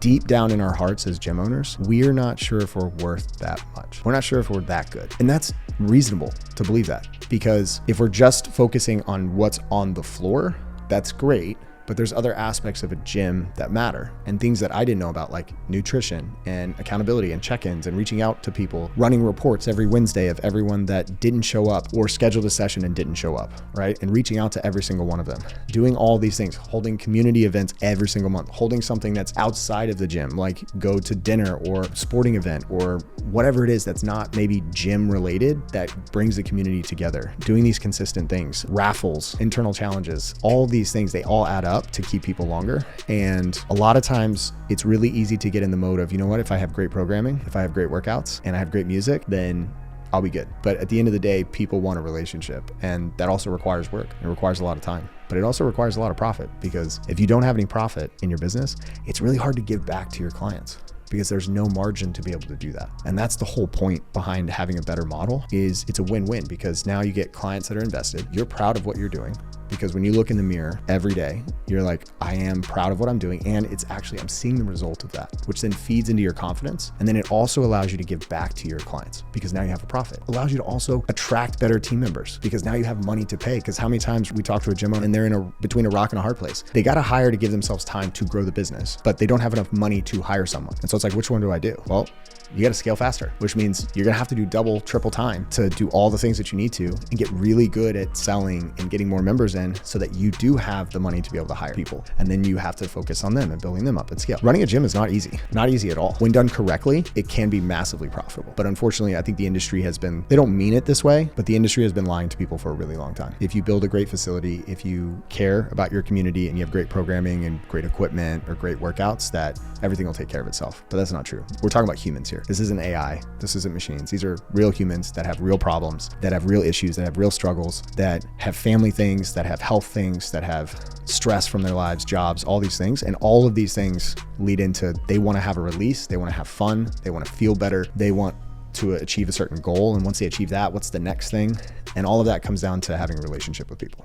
deep down in our hearts as gym owners, we're not sure if we're worth that much. We're not sure if we're that good. And that's reasonable to believe that, because if we're just focusing on what's on the floor, that's great. But there's other aspects of a gym that matter, and things that I didn't know about, like nutrition and accountability and check-ins and reaching out to people, running reports every Wednesday of everyone that didn't show up or scheduled a session and didn't show up, right? And reaching out to every single one of them, doing all these things, holding community events every single month, holding something that's outside of the gym, like go to dinner or sporting event or whatever it is that's not maybe gym related, that brings the community together, doing these consistent things, raffles, internal challenges, all these things, they all add up to keep people longer. And a lot of times it's really easy to get in the mode of, you know what, if I have great programming, if I have great workouts and I have great music, then I'll be good. But at the end of the day, people want a relationship, and that also requires work. It requires a lot of time, but it also requires a lot of profit, because if you don't have any profit in your business, it's really hard to give back to your clients, because there's no margin to be able to do that. And that's the whole point behind having a better model, is it's a win-win, because now you get clients that are invested. You're proud of what you're doing, because when you look in the mirror every day, you're like, I am proud of what I'm doing. And it's actually, I'm seeing the result of that, which then feeds into your confidence. And then it also allows you to give back to your clients, because now you have a profit. It allows you to also attract better team members, because now you have money to pay. Because how many times we talk to a gym owner and they're in between a rock and a hard place. They got to hire to give themselves time to grow the business, but they don't have enough money to hire someone. And so it's like, which one do I do? Well, you got to scale faster, which means you're going to have to do double, triple time to do all the things that you need to, and get really good at selling and getting more members in, so that you do have the money to be able to hire people. And then you have to focus on them and building them up at scale. Running a gym is not easy at all. When done correctly, it can be massively profitable. But unfortunately, I think the industry has been, they don't mean it this way, but the industry has been lying to people for a really long time. If you build a great facility, if you care about your community and you have great programming and great equipment or great workouts, that everything will take care of itself. But that's not true. We're talking about humans here. This isn't AI. This isn't machines. These are real humans that have real problems, that have real issues, that have real struggles, that have family things, that have health things, that have stress from their lives, jobs, all these things. And all of these things lead into, they want to have a release. They want to have fun. They want to feel better. They want to achieve a certain goal. And once they achieve that, what's the next thing? And all of that comes down to having a relationship with people.